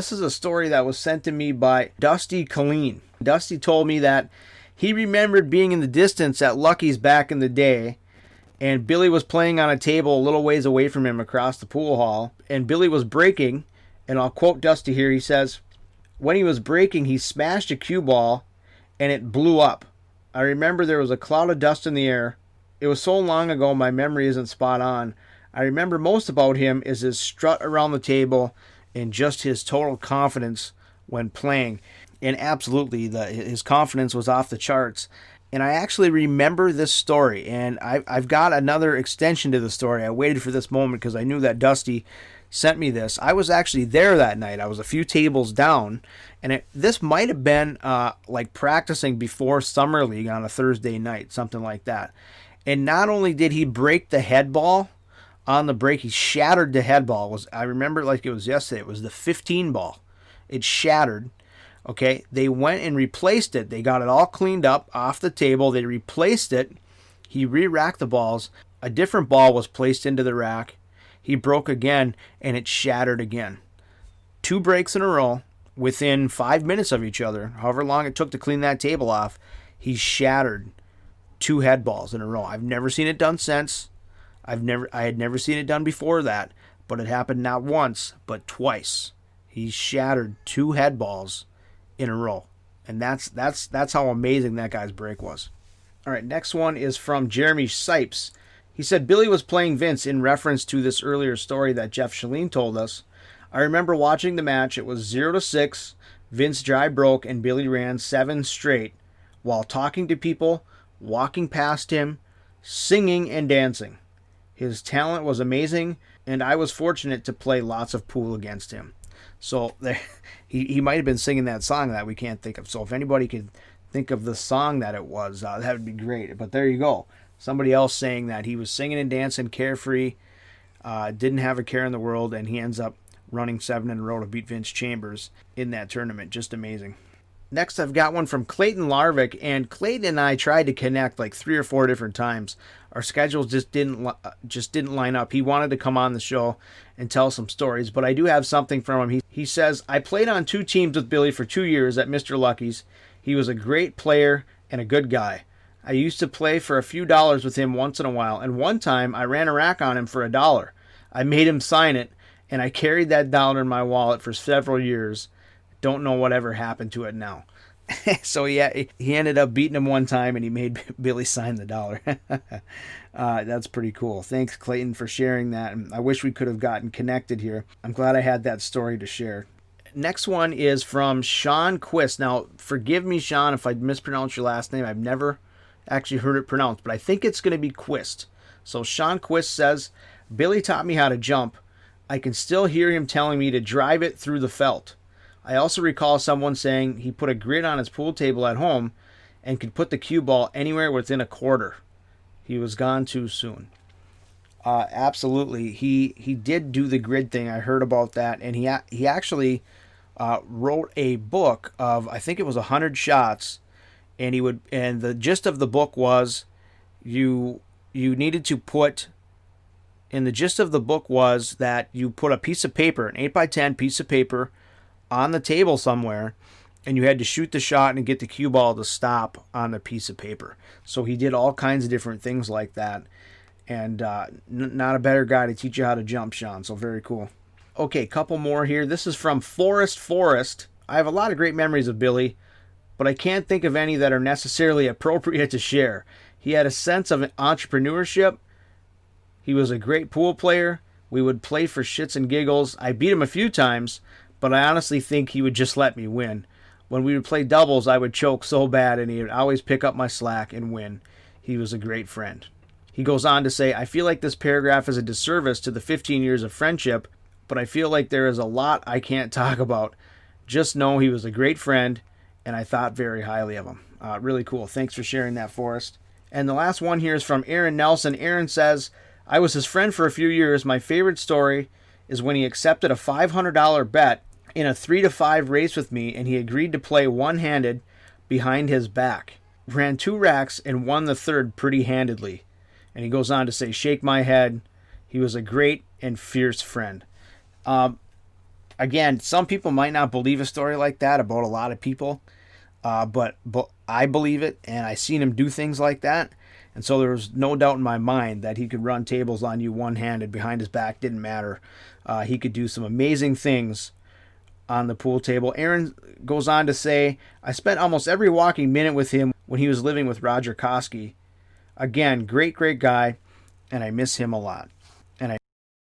This is a story that was sent to me by Dusty Colleen. Dusty told me that he remembered being in the distance at Lucky's back in the day, and Billy was playing on a table a little ways away from him across the pool hall, and Billy was breaking, and I'll quote Dusty here. He says, when he was breaking, he smashed a cue ball, and it blew up. I remember there was a cloud of dust in the air. It was so long ago, my memory isn't spot on. I remember most about him is his strut around the table and just his total confidence when playing. And absolutely, his confidence was off the charts. And I actually remember this story, and I've got another extension to the story. I waited for this moment because I knew that Dusty sent me this. I was actually there that night. I was a few tables down, and this might have been like practicing before Summer League on a Thursday night, something like that. And not only did he break the head ball on the break, he shattered the head ball. I remember it like it was yesterday. It was the 15 ball. It shattered. Okay, they went and replaced it. They got it all cleaned up off the table. They replaced it. He re-racked the balls. A different ball was placed into the rack. He broke again, and it shattered again. 2 breaks in a row within 5 minutes of each other, however long it took to clean that table off. He shattered 2 head balls in a row. I've never seen it done since. I had never seen it done before that, but it happened not once, but twice. He shattered 2 head balls in a row. And that's how amazing that guy's break was. All right, next one is from Jeremy Sipes. He said Billy was playing Vince in reference to this earlier story that Jeff Shalene told us. I remember watching the match. It was 0-6. Vince dry broke and Billy ran 7 straight while talking to people, walking past him, singing and dancing. His talent was amazing, and I was fortunate to play lots of pool against him. So he might have been singing that song that we can't think of. So if anybody could think of the song that it was, that would be great. But there you go. Somebody else saying that he was singing and dancing, carefree, didn't have a care in the world, and he ends up running 7 in a row to beat Vince Chambers in that tournament. Just amazing. Next, I've got one from Clayton Larvick, and Clayton and I tried to connect like 3 or 4 different times. Our schedules just didn't line up. He wanted to come on the show and tell some stories, but I do have something from him. He says, I played on 2 teams with Billy for 2 years at Mr. Lucky's. He was a great player and a good guy. I used to play for a few dollars with him once in a while, and one time I ran a rack on him for $1. I made him sign it, and I carried that dollar in my wallet for several years. Don't know whatever happened to it now. So yeah, he ended up beating him one time, and he made Billy sign the dollar. That's pretty cool. Thanks, Clayton, for sharing that. And I wish we could have gotten connected here. I'm glad I had that story to share. Next one is from Sean Quist. Now, forgive me, Sean, if I mispronounce your last name. I've never actually heard it pronounced, but I think it's going to be Quist. So Sean Quist says, Billy taught me how to jump. I can still hear him telling me to drive it through the felt. I also recall someone saying he put a grid on his pool table at home and could put the cue ball anywhere within a quarter. He was gone too soon. Absolutely. He did do the grid thing. I heard about that. And he actually wrote a book of, I think it was 100 shots. And the gist of the book was you needed to put, and the gist of the book was that you put a piece of paper, an 8x10 piece of paper, on the table somewhere, and you had to shoot the shot and get the cue ball to stop on the piece of paper. So he did all kinds of different things like that, and not a better guy to teach you how to jump, Sean, so very cool. Okay, couple more here. This is from Forrest. I have a lot of great memories of Billy, but I can't think of any that are necessarily appropriate to share. He had a sense of entrepreneurship. He was a great pool player. We would play for shits and giggles. I beat him a few times, but I honestly think he would just let me win. When we would play doubles, I would choke so bad, and he would always pick up my slack and win. He was a great friend. He goes on to say, I feel like this paragraph is a disservice to the 15 years of friendship, but I feel like there is a lot I can't talk about. Just know he was a great friend, and I thought very highly of him. Really cool. Thanks for sharing that, Forrest. And the last one here is from Aaron Nelson. Aaron says, I was his friend for a few years. My favorite story is when he accepted a $500 bet in a 3-5 race with me, and he agreed to play one-handed behind his back. Ran 2 racks and won the third pretty handedly. And he goes on to say, shake my head. He was a great and fierce friend. I again, some people might not believe a story like that about a lot of people, but I believe it, and I seen him do things like that. And so there was no doubt in my mind that he could run tables on you one-handed behind his back. Didn't matter. He could do some amazing things on the pool table. Aaron goes on to say, I spent almost every walking minute with him when he was living with Roger Koski. Again, great guy, and I miss him a lot.